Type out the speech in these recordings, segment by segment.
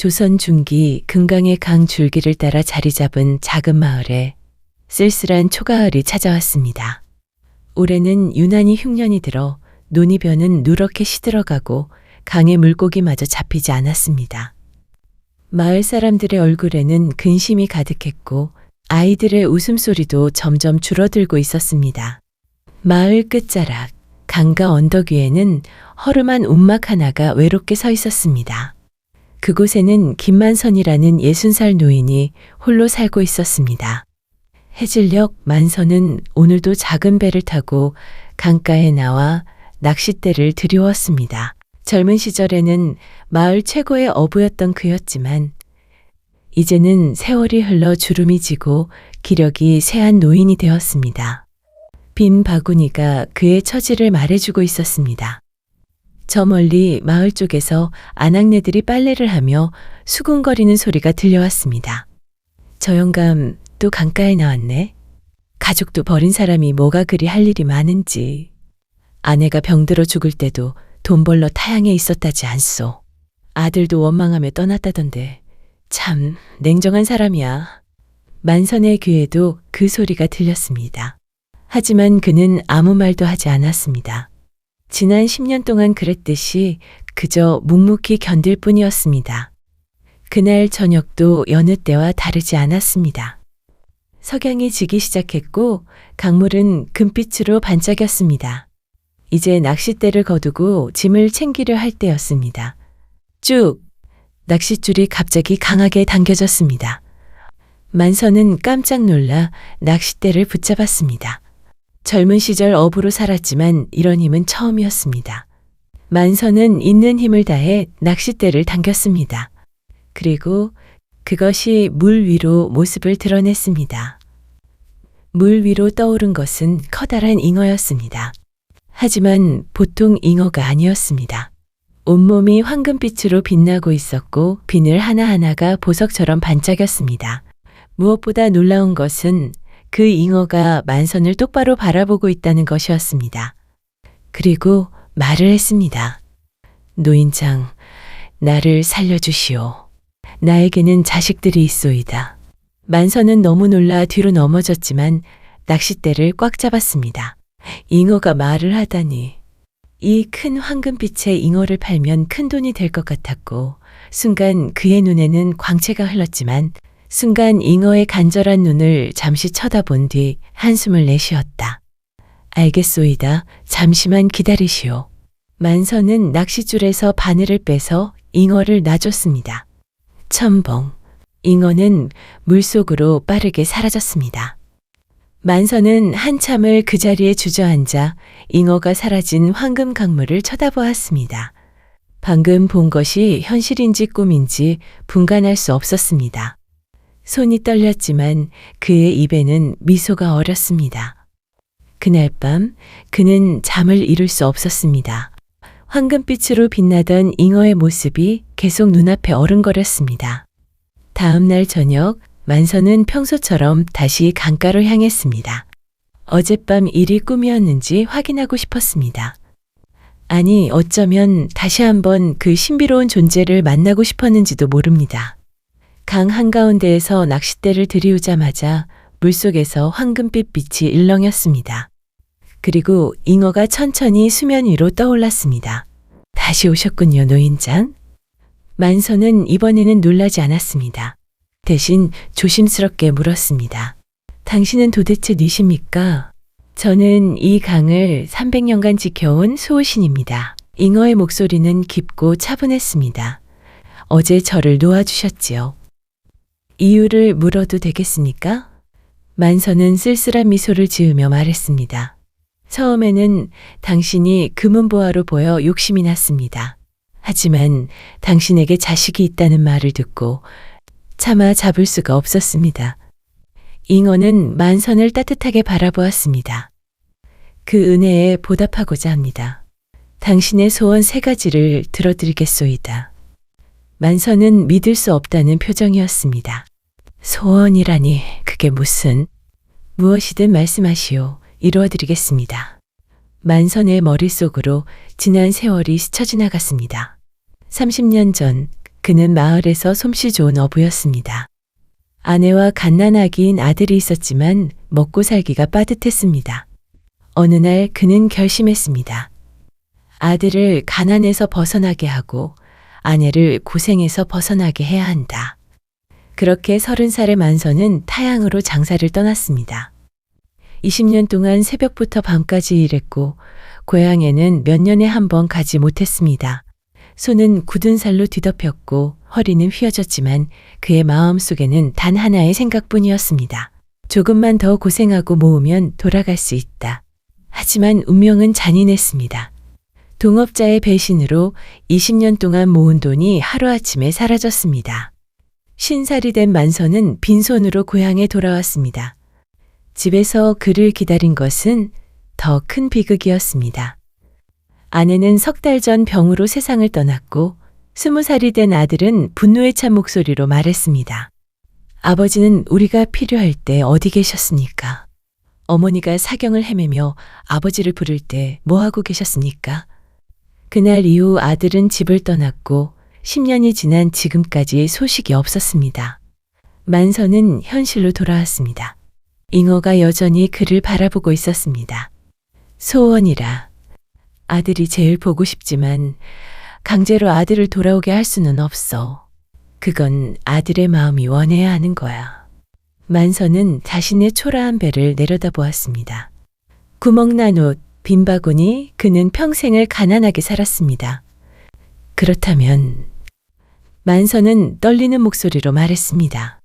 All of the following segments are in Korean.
조선 중기 금강의 강 줄기를 따라 자리 잡은 작은 마을에 쓸쓸한 초가을이 찾아왔습니다. 올해는 유난히 흉년이 들어 논이벼는 누렇게 시들어가고 강의 물고기마저 잡히지 않았습니다. 마을 사람들의 얼굴에는 근심이 가득했고 아이들의 웃음소리도 점점 줄어들고 있었습니다. 마을 끝자락 강가 언덕 위에는 허름한 움막 하나가 외롭게 서 있었습니다. 그곳에는 김만선이라는 60살 노인이 홀로 살고 있었습니다. 해질녘 만선은 오늘도 작은 배를 타고 강가에 나와 낚싯대를 들여왔습니다. 젊은 시절에는 마을 최고의 어부였던 그였지만 이제는 세월이 흘러 주름이 지고 기력이 쇠한 노인이 되었습니다. 빈 바구니가 그의 처지를 말해주고 있었습니다. 저 멀리 마을 쪽에서 아낙네들이 빨래를 하며 수군거리는 소리가 들려왔습니다. 저 영감 또 강가에 나왔네. 가족도 버린 사람이 뭐가 그리 할 일이 많은지. 아내가 병들어 죽을 때도 돈 벌러 타향에 있었다지 않소. 아들도 원망하며 떠났다던데 참 냉정한 사람이야. 만선의 귀에도 그 소리가 들렸습니다. 하지만 그는 아무 말도 하지 않았습니다. 지난 10년 동안 그랬듯이 그저 묵묵히 견딜 뿐이었습니다. 그날 저녁도 여느 때와 다르지 않았습니다. 석양이 지기 시작했고 강물은 금빛으로 반짝였습니다. 이제 낚싯대를 거두고 짐을 챙기려 할 때였습니다. 쭉! 낚싯줄이 갑자기 강하게 당겨졌습니다. 만선은 깜짝 놀라 낚싯대를 붙잡았습니다. 젊은 시절 어부로 살았지만 이런 힘은 처음이었습니다. 만선은 있는 힘을 다해 낚싯대를 당겼습니다. 그리고 그것이 물 위로 모습을 드러냈습니다. 물 위로 떠오른 것은 커다란 잉어였습니다. 하지만 보통 잉어가 아니었습니다. 온몸이 황금빛으로 빛나고 있었고 비늘 하나하나가 보석처럼 반짝였습니다. 무엇보다 놀라운 것은 그 잉어가 만선을 똑바로 바라보고 있다는 것이었습니다. 그리고 말을 했습니다. 노인장, 나를 살려주시오. 나에게는 자식들이 있소이다. 만선은 너무 놀라 뒤로 넘어졌지만 낚싯대를 꽉 잡았습니다. 잉어가 말을 하다니. 이 큰 황금빛의 잉어를 팔면 큰 돈이 될 것 같았고 순간 그의 눈에는 광채가 흘렀지만 순간 잉어의 간절한 눈을 잠시 쳐다본 뒤 한숨을 내쉬었다. 알겠소이다. 잠시만 기다리시오. 만선은 낚싯줄에서 바늘을 빼서 잉어를 놔줬습니다. 첨벙. 잉어는 물속으로 빠르게 사라졌습니다. 만선은 한참을 그 자리에 주저앉아 잉어가 사라진 황금 강물을 쳐다보았습니다. 방금 본 것이 현실인지 꿈인지 분간할 수 없었습니다. 손이 떨렸지만 그의 입에는 미소가 어렸습니다. 그날 밤 그는 잠을 이룰 수 없었습니다. 황금빛으로 빛나던 잉어의 모습이 계속 눈앞에 어른거렸습니다. 다음 날 저녁 만선은 평소처럼 다시 강가로 향했습니다. 어젯밤 일이 꿈이었는지 확인하고 싶었습니다. 아니 어쩌면 다시 한번 그 신비로운 존재를 만나고 싶었는지도 모릅니다. 강 한가운데에서 낚싯대를 들이우자마자 물속에서 황금빛 빛이 일렁였습니다. 그리고 잉어가 천천히 수면 위로 떠올랐습니다. 다시 오셨군요, 노인장. 만선은 이번에는 놀라지 않았습니다. 대신 조심스럽게 물었습니다. 당신은 도대체 누구십니까? 저는 이 강을 300년간 지켜온 수호신입니다. 잉어의 목소리는 깊고 차분했습니다. 어제 저를 놓아주셨지요. 이유를 물어도 되겠습니까? 만선은 쓸쓸한 미소를 지으며 말했습니다. 처음에는 당신이 금은보화로 보여 욕심이 났습니다. 하지만 당신에게 자식이 있다는 말을 듣고 차마 잡을 수가 없었습니다. 잉어는 만선을 따뜻하게 바라보았습니다. 그 은혜에 보답하고자 합니다. 당신의 소원 3가지를 들어드리겠소이다. 만선은 믿을 수 없다는 표정이었습니다. 소원이라니 그게 무슨... 무엇이든 말씀하시오. 이루어드리겠습니다. 만선의 머릿속으로 지난 세월이 스쳐 지나갔습니다. 30년 전 그는 마을에서 솜씨 좋은 어부였습니다. 아내와 갓난아기인 아들이 있었지만 먹고 살기가 빠듯했습니다. 어느 날 그는 결심했습니다. 아들을 가난에서 벗어나게 하고 아내를 고생에서 벗어나게 해야 한다. 그렇게 30살의 만선은 타향으로 장사를 떠났습니다. 20년 동안 새벽부터 밤까지 일했고 고향에는 몇 년에 한 번 가지 못했습니다. 손은 굳은 살로 뒤덮였고 허리는 휘어졌지만 그의 마음속에는 단 하나의 생각뿐이었습니다. 조금만 더 고생하고 모으면 돌아갈 수 있다. 하지만 운명은 잔인했습니다. 동업자의 배신으로 20년 동안 모은 돈이 하루아침에 사라졌습니다. 50살이 된 만선은 빈손으로 고향에 돌아왔습니다. 집에서 그를 기다린 것은 더 큰 비극이었습니다. 아내는 3달 전 병으로 세상을 떠났고 20살이 된 아들은 분노에 찬 목소리로 말했습니다. 아버지는 우리가 필요할 때 어디 계셨습니까? 어머니가 사경을 헤매며 아버지를 부를 때 뭐하고 계셨습니까? 그날 이후 아들은 집을 떠났고 10년이 지난 지금까지 소식이 없었습니다. 만선은 현실로 돌아왔습니다. 잉어가 여전히 그를 바라보고 있었습니다. 소원이라. 아들이 제일 보고 싶지만 강제로 아들을 돌아오게 할 수는 없어. 그건 아들의 마음이 원해야 하는 거야. 만선은 자신의 초라한 배를 내려다보았습니다. 구멍난 옷, 빈 바구니, 그는 평생을 가난하게 살았습니다. 그렇다면 만선은 떨리는 목소리로 말했습니다.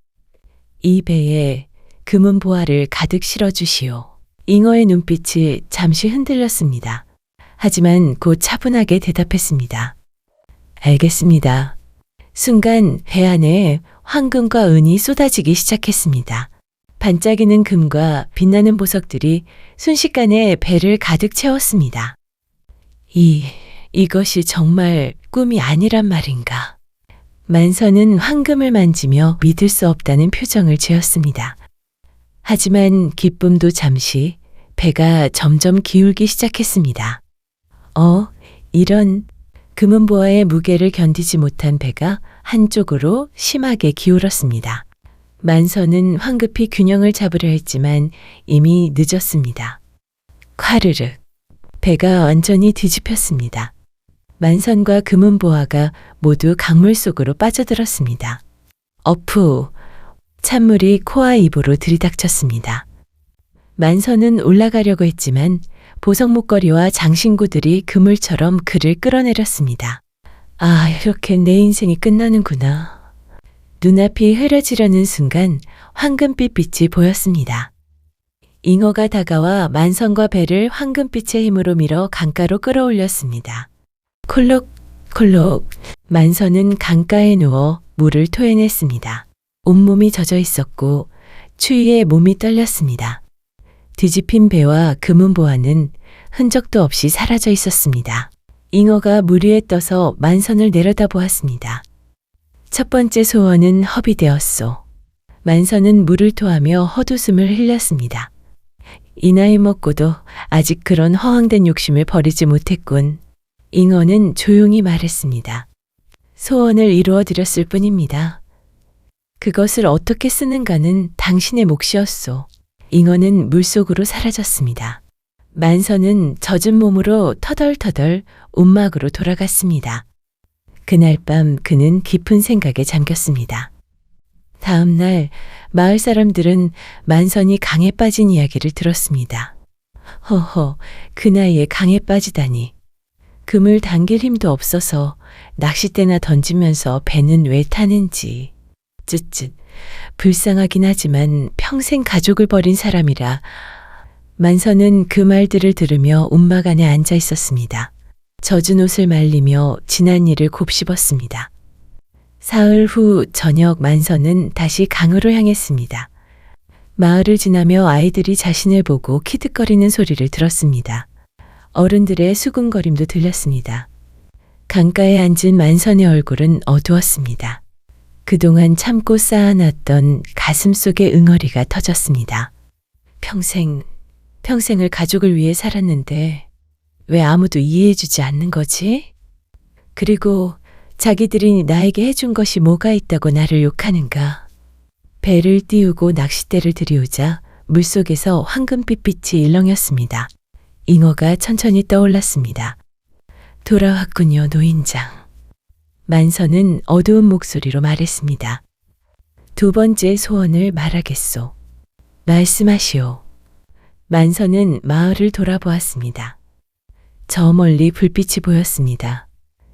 이 배에 금은 보화를 가득 실어주시오. 잉어의 눈빛이 잠시 흔들렸습니다. 하지만 곧 차분하게 대답했습니다. 알겠습니다. 순간 배 안에 황금과 은이 쏟아지기 시작했습니다. 반짝이는 금과 빛나는 보석들이 순식간에 배를 가득 채웠습니다. 이것이 정말 꿈이 아니란 말인가? 만선은 황금을 만지며 믿을 수 없다는 표정을 지었습니다. 하지만 기쁨도 잠시, 배가 점점 기울기 시작했습니다. 이런 금은보화의 무게를 견디지 못한 배가 한쪽으로 심하게 기울었습니다. 만선은 황급히 균형을 잡으려 했지만 이미 늦었습니다. 콰르르. 배가 완전히 뒤집혔습니다. 만선과 금은보화가 모두 강물 속으로 빠져들었습니다. 어프. 찬물이 코와 입으로 들이닥쳤습니다. 만선은 올라가려고 했지만 보석 목걸이와 장신구들이 그물처럼 그를 끌어내렸습니다. 아, 이렇게 내 인생이 끝나는구나. 눈앞이 흐려지려는 순간 황금빛 빛이 보였습니다. 잉어가 다가와 만선과 배를 황금빛의 힘으로 밀어 강가로 끌어올렸습니다. 콜록콜록. 만선은 강가에 누워 물을 토해냈습니다. 온몸이 젖어 있었고 추위에 몸이 떨렸습니다. 뒤집힌 배와 금은보화는 흔적도 없이 사라져 있었습니다. 잉어가 물 위에 떠서 만선을 내려다보았습니다. 첫 번째 소원은 허비되었소. 만선은 물을 토하며 헛웃음을 흘렸습니다. 이 나이 먹고도 아직 그런 허황된 욕심을 버리지 못했군. 잉어는 조용히 말했습니다. 소원을 이루어 드렸을 뿐입니다. 그것을 어떻게 쓰는가는 당신의 몫이었소. 잉어는 물속으로 사라졌습니다. 만선은 젖은 몸으로 터덜터덜 움막으로 돌아갔습니다. 그날 밤 그는 깊은 생각에 잠겼습니다. 다음 날 마을 사람들은 만선이 강에 빠진 이야기를 들었습니다. 허허, 그 나이에 강에 빠지다니. 금을 당길 힘도 없어서 낚싯대나 던지면서 배는 왜 타는지. 쯧쯧. 불쌍하긴 하지만 평생 가족을 버린 사람이라. 만선은 그 말들을 들으며 움막 안에 앉아 있었습니다. 젖은 옷을 말리며 지난 일을 곱씹었습니다. 사흘 후 저녁 만선은 다시 강으로 향했습니다. 마을을 지나며 아이들이 자신을 보고 키득거리는 소리를 들었습니다. 어른들의 수군거림도 들렸습니다. 강가에 앉은 만선의 얼굴은 어두웠습니다. 그동안 참고 쌓아놨던 가슴 속의 응어리가 터졌습니다. 평생을 가족을 위해 살았는데 왜 아무도 이해해주지 않는 거지? 그리고 자기들이 나에게 해준 것이 뭐가 있다고 나를 욕하는가. 배를 띄우고 낚싯대를 들이우자 물속에서 황금빛 빛이 일렁였습니다. 잉어가 천천히 떠올랐습니다. 돌아왔군요, 노인장. 만선은 어두운 목소리로 말했습니다. 두 번째 소원을 말하겠소. 말씀하시오. 만선은 마을을 돌아보았습니다. 저 멀리 불빛이 보였습니다.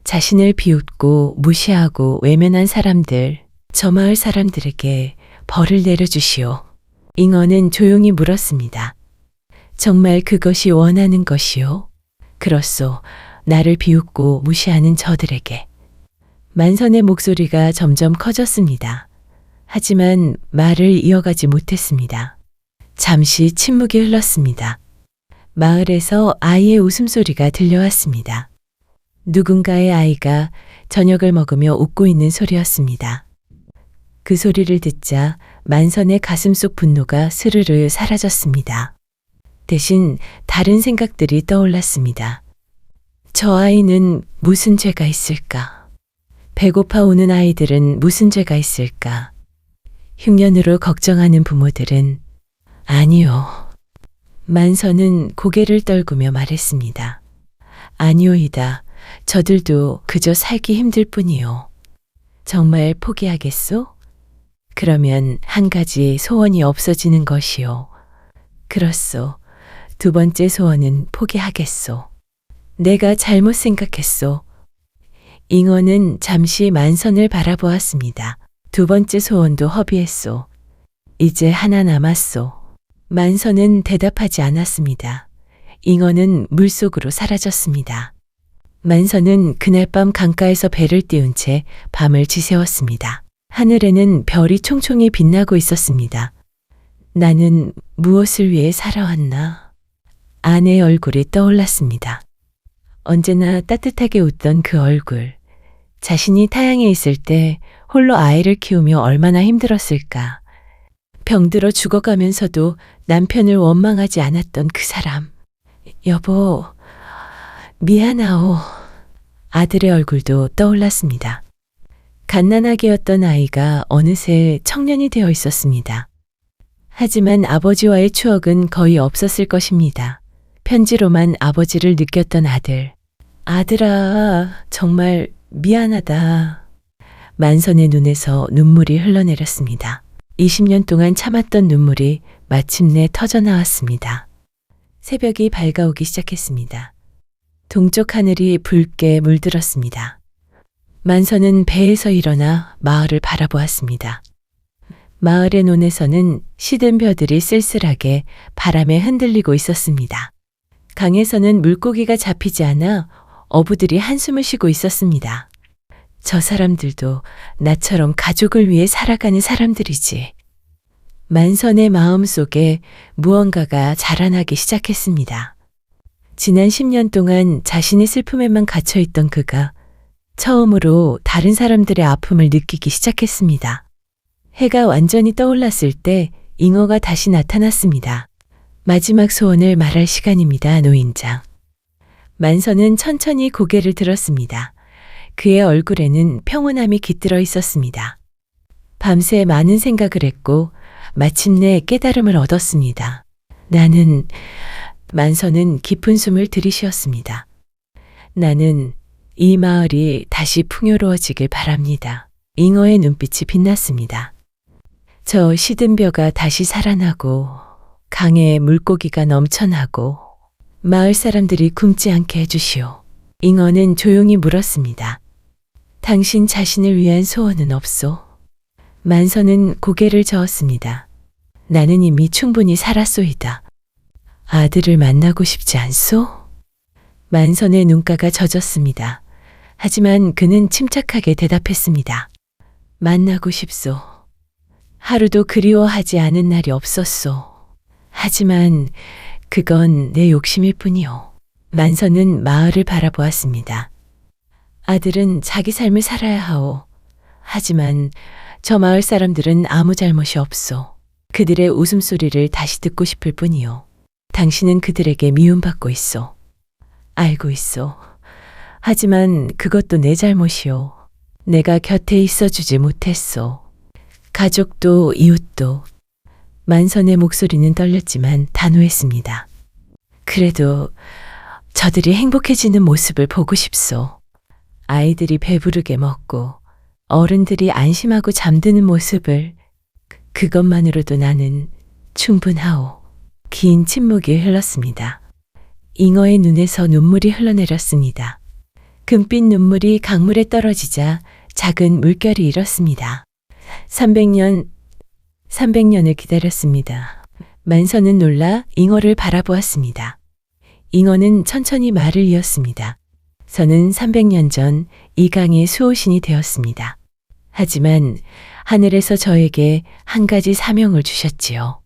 자신을 비웃고 무시하고 외면한 사람들, 저 마을 사람들에게 벌을 내려주시오. 잉어는 조용히 물었습니다. 정말 그것이 원하는 것이오? 그렇소. 나를 비웃고 무시하는 저들에게. 만선의 목소리가 점점 커졌습니다. 하지만 말을 이어가지 못했습니다. 잠시 침묵이 흘렀습니다. 마을에서 아이의 웃음소리가 들려왔습니다. 누군가의 아이가 저녁을 먹으며 웃고 있는 소리였습니다. 그 소리를 듣자 만선의 가슴속 분노가 스르르 사라졌습니다. 대신 다른 생각들이 떠올랐습니다. 저 아이는 무슨 죄가 있을까? 배고파 우는 아이들은 무슨 죄가 있을까? 흉년으로 걱정하는 부모들은 아니요. 만선은 고개를 떨구며 말했습니다. 아니오이다. 저들도 그저 살기 힘들 뿐이요. 정말 포기하겠소? 그러면 한 가지 소원이 없어지는 것이요. 그렇소. 두 번째 소원은 포기하겠소. 내가 잘못 생각했소. 잉어는 잠시 만선을 바라보았습니다. 두 번째 소원도 허비했소. 이제 하나 남았소. 만선은 대답하지 않았습니다. 잉어는 물속으로 사라졌습니다. 만선은 그날 밤 강가에서 배를 띄운 채 밤을 지새웠습니다. 하늘에는 별이 총총히 빛나고 있었습니다. 나는 무엇을 위해 살아왔나? 아내의 얼굴이 떠올랐습니다. 언제나 따뜻하게 웃던 그 얼굴. 자신이 타향에 있을 때 홀로 아이를 키우며 얼마나 힘들었을까. 병들어 죽어가면서도 남편을 원망하지 않았던 그 사람. 여보, 미안하오. 아들의 얼굴도 떠올랐습니다. 갓난아기였던 아이가 어느새 청년이 되어 있었습니다. 하지만 아버지와의 추억은 거의 없었을 것입니다. 편지로만 아버지를 느꼈던 아들. 아들아, 정말 미안하다. 만선의 눈에서 눈물이 흘러내렸습니다. 20년 동안 참았던 눈물이 마침내 터져나왔습니다. 새벽이 밝아오기 시작했습니다. 동쪽 하늘이 붉게 물들었습니다. 만선은 배에서 일어나 마을을 바라보았습니다. 마을의 논에서는 시든 벼들이 쓸쓸하게 바람에 흔들리고 있었습니다. 강에서는 물고기가 잡히지 않아 어부들이 한숨을 쉬고 있었습니다. 저 사람들도 나처럼 가족을 위해 살아가는 사람들이지. 만선의 마음 속에 무언가가 자라나기 시작했습니다. 지난 10년 동안 자신의 슬픔에만 갇혀있던 그가 처음으로 다른 사람들의 아픔을 느끼기 시작했습니다. 해가 완전히 떠올랐을 때 잉어가 다시 나타났습니다. 마지막 소원을 말할 시간입니다, 노인장. 만선은 천천히 고개를 들었습니다. 그의 얼굴에는 평온함이 깃들어 있었습니다. 밤새 많은 생각을 했고 마침내 깨달음을 얻었습니다. 만선은 깊은 숨을 들이쉬었습니다. 나는 이 마을이 다시 풍요로워지길 바랍니다. 잉어의 눈빛이 빛났습니다. 저 시든 벼가 다시 살아나고 강에 물고기가 넘쳐나고 마을 사람들이 굶지 않게 해주시오. 잉어는 조용히 물었습니다. 당신 자신을 위한 소원은 없소? 만선은 고개를 저었습니다. 나는 이미 충분히 살았소이다. 아들을 만나고 싶지 않소? 만선의 눈가가 젖었습니다. 하지만 그는 침착하게 대답했습니다. 만나고 싶소. 하루도 그리워하지 않은 날이 없었소. 하지만 그건 내 욕심일 뿐이오. 만선은 마을을 바라보았습니다. 아들은 자기 삶을 살아야 하오. 하지만 저 마을 사람들은 아무 잘못이 없소. 그들의 웃음소리를 다시 듣고 싶을 뿐이오. 당신은 그들에게 미움받고 있소. 알고 있소. 하지만 그것도 내 잘못이오. 내가 곁에 있어주지 못했소. 가족도 이웃도. 만선의 목소리는 떨렸지만 단호했습니다. 그래도 저들이 행복해지는 모습을 보고 싶소. 아이들이 배부르게 먹고 어른들이 안심하고 잠드는 모습을, 그것만으로도 나는 충분하오. 긴 침묵이 흘렀습니다. 잉어의 눈에서 눈물이 흘러내렸습니다. 금빛 눈물이 강물에 떨어지자 작은 물결이 일었습니다. 300년을 기다렸습니다. 만선은 놀라 잉어를 바라보았습니다. 잉어는 천천히 말을 이었습니다. 저는 300년 전 이 강의 수호신이 되었습니다. 하지만 하늘에서 저에게 한 가지 사명을 주셨지요.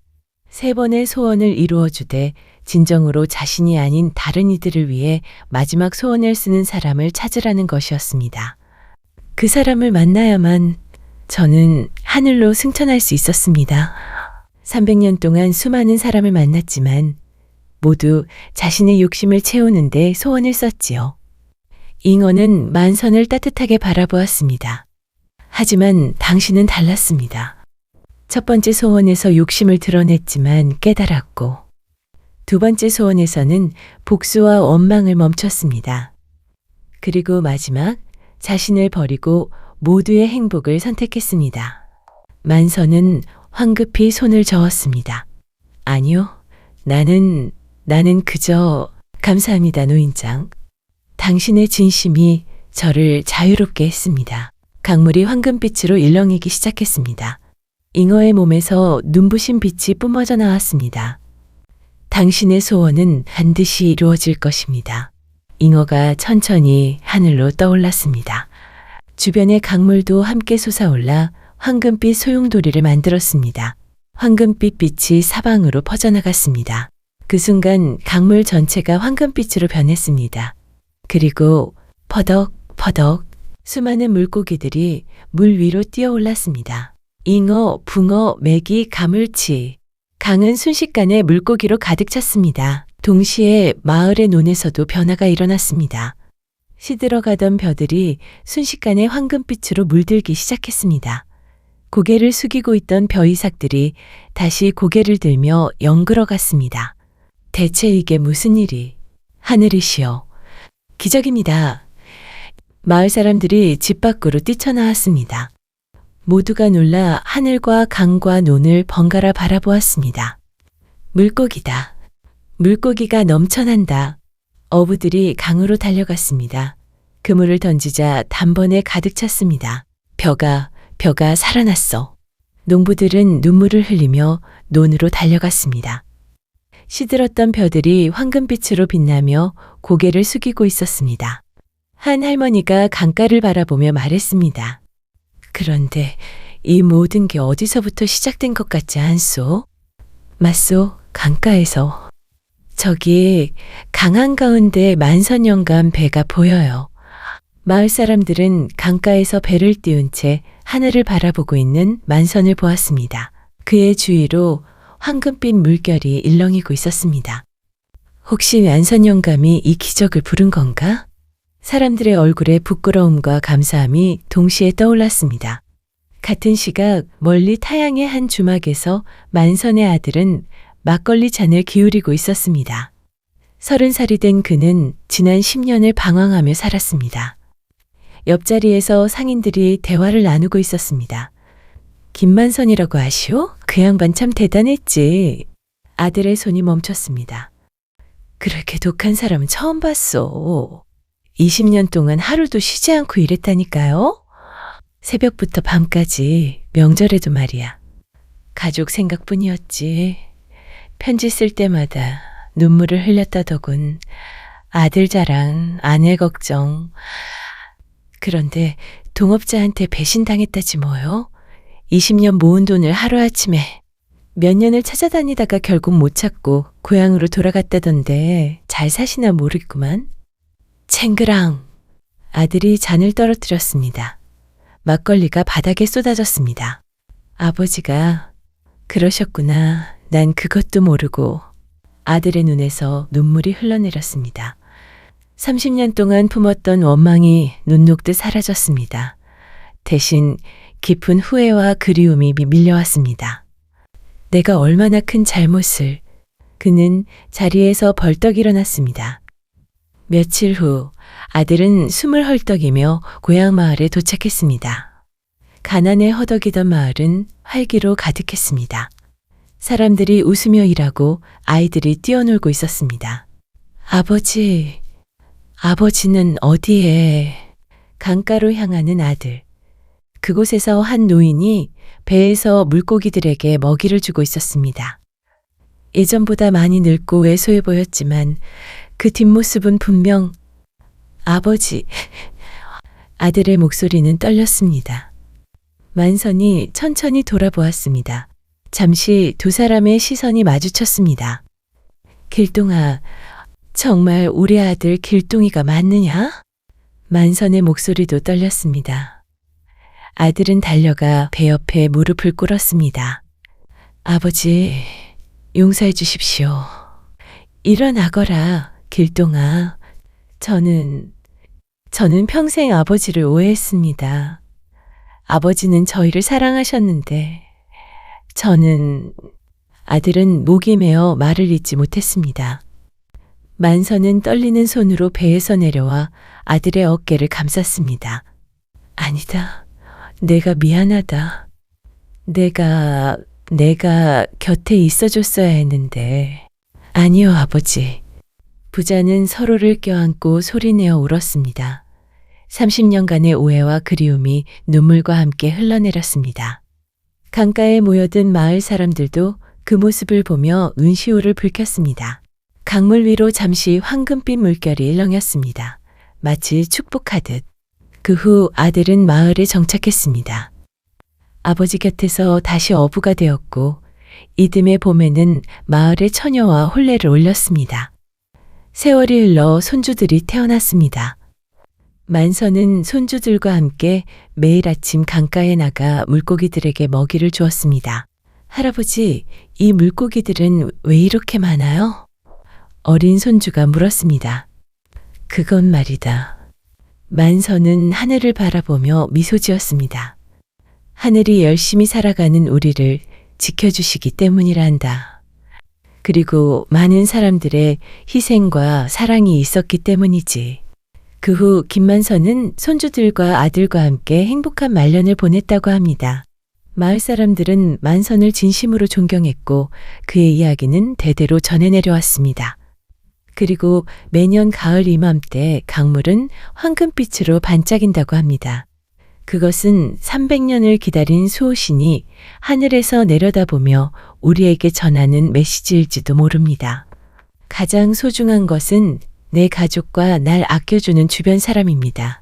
3번의 소원을 이루어 주되 진정으로 자신이 아닌 다른 이들을 위해 마지막 소원을 쓰는 사람을 찾으라는 것이었습니다. 그 사람을 만나야만 저는 하늘로 승천할 수 있었습니다. 300년 동안 수많은 사람을 만났지만 모두 자신의 욕심을 채우는데 소원을 썼지요. 잉어는 만선을 따뜻하게 바라보았습니다. 하지만 당신은 달랐습니다. 첫 번째 소원에서 욕심을 드러냈지만 깨달았고, 두 번째 소원에서는 복수와 원망을 멈췄습니다. 그리고 마지막 자신을 버리고 모두의 행복을 선택했습니다. 만선은 황급히 손을 저었습니다. 아니요, 나는 그저... 감사합니다, 노인장. 당신의 진심이 저를 자유롭게 했습니다. 강물이 황금빛으로 일렁이기 시작했습니다. 잉어의 몸에서 눈부신 빛이 뿜어져 나왔습니다. 당신의 소원은 반드시 이루어질 것입니다. 잉어가 천천히 하늘로 떠올랐습니다. 주변의 강물도 함께 솟아올라 황금빛 소용돌이를 만들었습니다. 황금빛 빛이 사방으로 퍼져나갔습니다. 그 순간 강물 전체가 황금빛으로 변했습니다. 그리고 퍼덕퍼덕 수많은 물고기들이 물 위로 뛰어올랐습니다. 잉어, 붕어, 메기, 가물치. 강은 순식간에 물고기로 가득 찼습니다. 동시에 마을의 논에서도 변화가 일어났습니다. 시들어가던 벼들이 순식간에 황금빛으로 물들기 시작했습니다. 고개를 숙이고 있던 벼이삭들이 다시 고개를 들며 영글어갔습니다. 대체 이게 무슨 일이? 하늘이시여. 기적입니다. 마을 사람들이 집 밖으로 뛰쳐나왔습니다. 모두가 놀라 하늘과 강과 논을 번갈아 바라보았습니다. 물고기다. 물고기가 넘쳐난다. 어부들이 강으로 달려갔습니다. 그물을 던지자 단번에 가득 찼습니다. 벼가 살아났어. 농부들은 눈물을 흘리며 논으로 달려갔습니다. 시들었던 벼들이 황금빛으로 빛나며 고개를 숙이고 있었습니다. 한 할머니가 강가를 바라보며 말했습니다. 그런데 이 모든 게 어디서부터 시작된 것 같지 않소? 맞소, 강가에서. 저기 강 한가운데 만선 영감 배가 보여요. 마을 사람들은 강가에서 배를 띄운 채 하늘을 바라보고 있는 만선을 보았습니다. 그의 주위로 황금빛 물결이 일렁이고 있었습니다. 혹시 만선 영감이 이 기적을 부른 건가? 사람들의 얼굴에 부끄러움과 감사함이 동시에 떠올랐습니다. 같은 시각 멀리 타양의 한 주막에서 만선의 아들은 막걸리 잔을 기울이고 있었습니다. 30살이 된 그는 지난 10년을 방황하며 살았습니다. 옆자리에서 상인들이 대화를 나누고 있었습니다. 김만선이라고 아시오? 그 양반 참 대단했지. 아들의 손이 멈췄습니다. 그렇게 독한 사람은 처음 봤어. 20년 동안 하루도 쉬지 않고 일했다니까요. 새벽부터 밤까지, 명절에도 말이야. 가족 생각뿐이었지. 편지 쓸 때마다 눈물을 흘렸다더군. 아들 자랑, 아내 걱정. 그런데 동업자한테 배신당했다지 뭐요. 20년 모은 돈을 하루아침에 몇 년을 찾아다니다가 결국 못 찾고 고향으로 돌아갔다던데 잘 사시나 모르겠구만. 챙그랑. 아들이 잔을 떨어뜨렸습니다. 막걸리가 바닥에 쏟아졌습니다. 아버지가 그러셨구나. 난 그것도 모르고. 아들의 눈에서 눈물이 흘러내렸습니다. 30년 동안 품었던 원망이 눈 녹듯 사라졌습니다. 대신 깊은 후회와 그리움이 밀려왔습니다. 내가 얼마나 큰 잘못을. 그는 자리에서 벌떡 일어났습니다. 며칠 후 아들은 숨을 헐떡이며 고향 마을에 도착했습니다. 가난에 허덕이던 마을은 활기로 가득했습니다. 사람들이 웃으며 일하고 아이들이 뛰어놀고 있었습니다. 아버지, 아버지는 어디에? 강가로 향하는 아들. 그곳에서 한 노인이 배에서 물고기들에게 먹이를 주고 있었습니다. 예전보다 많이 늙고 왜소해 보였지만 그 뒷모습은 분명 아버지. 아들의 목소리는 떨렸습니다. 만선이 천천히 돌아보았습니다. 잠시 두 사람의 시선이 마주쳤습니다. 길동아, 정말 우리 아들 길동이가 맞느냐? 만선의 목소리도 떨렸습니다. 아들은 달려가 배 옆에 무릎을 꿇었습니다. 아버지, 용서해 주십시오. 일어나거라, 길동아. 저는 평생 아버지를 오해했습니다. 아버지는 저희를 사랑하셨는데, 아들은 목이 메어 말을 잇지 못했습니다. 만선은 떨리는 손으로 배에서 내려와 아들의 어깨를 감쌌습니다. 아니다. 내가 미안하다. 내가 곁에 있어줬어야 했는데. 아니요, 아버지. 부자는 서로를 껴안고 소리내어 울었습니다. 30년간의 오해와 그리움이 눈물과 함께 흘러내렸습니다. 강가에 모여든 마을 사람들도 그 모습을 보며 눈시울을 붉혔습니다. 강물 위로 잠시 황금빛 물결이 일렁였습니다. 마치 축복하듯. 그 후 아들은 마을에 정착했습니다. 아버지 곁에서 다시 어부가 되었고 이듬해 봄에는 마을의 처녀와 혼례를 올렸습니다. 세월이 흘러 손주들이 태어났습니다. 만선은 손주들과 함께 매일 아침 강가에 나가 물고기들에게 먹이를 주었습니다. 할아버지, 이 물고기들은 왜 이렇게 많아요? 어린 손주가 물었습니다. 그건 말이다. 만선은 하늘을 바라보며 미소 지었습니다. 하늘이 열심히 살아가는 우리를 지켜주시기 때문이란다. 그리고 많은 사람들의 희생과 사랑이 있었기 때문이지. 그 후 김만선은 손주들과 아들과 함께 행복한 말년을 보냈다고 합니다. 마을 사람들은 만선을 진심으로 존경했고 그의 이야기는 대대로 전해 내려왔습니다. 그리고 매년 가을 이맘때 강물은 황금빛으로 반짝인다고 합니다. 그것은 300년을 기다린 수호신이 하늘에서 내려다보며 우리에게 전하는 메시지일지도 모릅니다. 가장 소중한 것은 내 가족과 날 아껴주는 주변 사람입니다.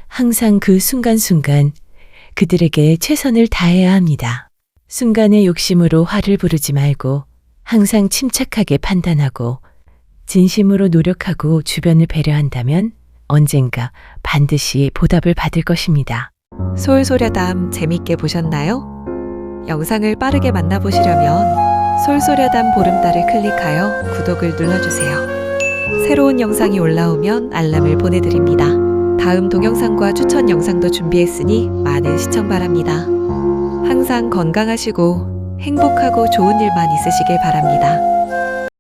항상 그 순간순간 그들에게 최선을 다해야 합니다. 순간의 욕심으로 화를 부르지 말고 항상 침착하게 판단하고 진심으로 노력하고 주변을 배려한다면 언젠가 반드시 보답을 받을 것입니다. 솔소려담 재밌게 보셨나요? 영상을 빠르게 만나보시려면 솔소려담 보름달을 클릭하여 구독을 눌러주세요. 새로운 영상이 올라오면 알람을 보내드립니다. 다음 동영상과 추천 영상도 준비했으니 많은 시청 바랍니다. 항상 건강하시고 행복하고 좋은 일만 있으시길 바랍니다.